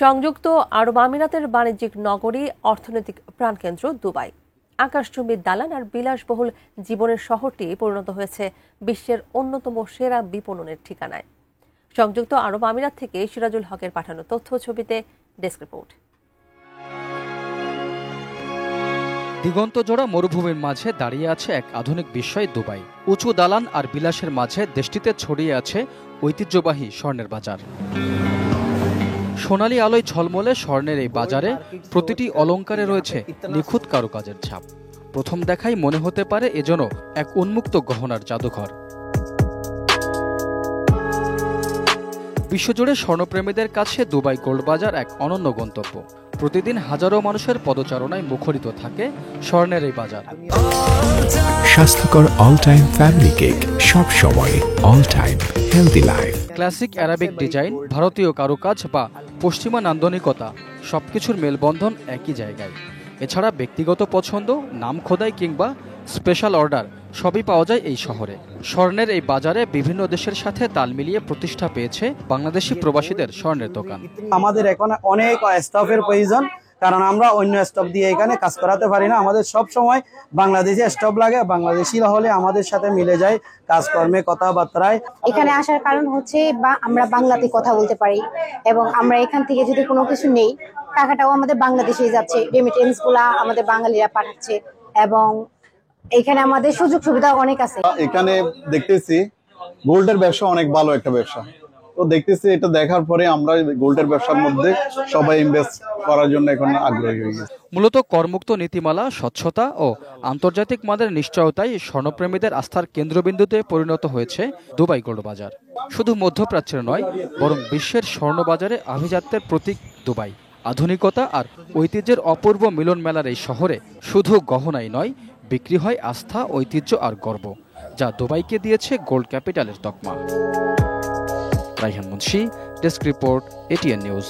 সংযুক্ত আরব আমিরাতের বাণিজ্যিক নগরী, অর্থনৈতিক প্রাণকেন্দ্র দুবাই। আকাশচুম্বী দালান আর বিলাসবহুল জীবনের শহরটি পরিণত হয়েছে বিশ্বের অন্যতম সেরা বিপণনের ঠিকানায়। সংযুক্ত আরব আমিরাত থেকে সিরাজুল হকের পাঠানো তথ্য ছবিতে ডেস্ক রিপোর্ট। দিগন্তজোড়া মরুভূমির মাঝে দাঁড়িয়ে আছে এক আধুনিক বিস্ময় দুবাই। উঁচু দালান আর বিলাসের মাঝে দেশটিতে ছড়িয়ে আছে ঐতিহ্যবাহী স্বর্ণের বাজার। সোনালী আলোয় ঝলমলে স্বর্ণের এই বাজারে প্রতিটি অলংকারে রয়েছে নিখুঁত কারুকাজের ছাপ। প্রথম দেখাই মনে হতে পারে এজন্য এক উন্মুক্ত গহনার জাদুঘর। বিশ্বজুড়ে স্বর্ণপ্রেমীদের কাছে দুবাই গোল্ড বাজার এক অনন্য গন্তব্য। প্রতিদিন হাজারো মানুষের পদচারণায় মুখরিত থাকে স্বর্ণের এই বাজার। স্বাস্থ্যকর অল টাইম ফ্যামিলি কেক, সব সময় all time healthy life. Classic Arabic design, ভারতীয় কারুকাজ বা পশ্চিমা নান্দনিকতা, সবকিছুর মেলবন্ধন একই জায়গায়। এছাড়া ব্যক্তিগত পছন্দ, নাম খোদাই কিংবা স্পেশাল অর্ডার সবই পাওয়া যায় এই শহরে। স্বর্ণের এই বাজারে বিভিন্ন দেশের সাথে তাল মিলিয়ে প্রতিষ্ঠা পেয়েছে বাংলাদেশি প্রবাসীদের স্বর্ণের দোকান। আমাদের এখন অনেক স্টাফের প্রয়োজন, কারণ আমরা অন্য স্টাফ দিয়ে এখানে কাজ করাতে পারি না। আমাদের সব সময় বাংলাদেশি স্টাফ লাগে। বাংলাদেশি হলে আমাদের সাথে মিলে যায় কাজকর্মে, কথাবার্তায়। এখানে আসার কারণ হচ্ছে আমরা বাংলাতে কথা বলতে পারি, এবং আমরা এখান থেকে যদি কোনো কিছু নেই, টাকাটাও আমাদের বাংলাদেশে যাচ্ছে, রেমিটেন্স গুলা আমাদের বাঙালিরা পাঠাচ্ছে, এবং এখানে আমাদের সুযোগ সুবিধা অনেক আছে। এখানে দেখতেছি গোল্ডের ব্যবসা অনেক ভালো একটা ব্যবসা। তো দেখতেছি এটা দেখার পরে আমরা গোল্ডের ব্যবসার মধ্যে সবাই ইনভেস্ট করার জন্য এখন আগ্রহী হয়ে গেছে। মূলত করমুক্ত নীতিমালা, স্বচ্ছতা ও আন্তর্জাতিক মানের নিশ্চয়তাই স্বর্ণপ্রেমীদের আস্থার কেন্দ্রবিন্দুতে পরিণত হয়েছে দুবাই গোল্ড বাজার। শুধু মধ্যপ্রাচ্যের নয়, বরং বিশ্বের স্বর্ণবাজারে আভিজাত্যের প্রতীক দুবাই। আধুনিকতা আর ঐতিহ্যের অপূর্ব মিলন মেলার এই শহরে শুধু গহনাই নয়, বিক্রি হয় আস্থা, ঐতিহ্য আর গর্ব, যা দুবাইকে দিয়েছে গোল্ড ক্যাপিটালের তকমা। Raihan Munshi, desk report, ATN news.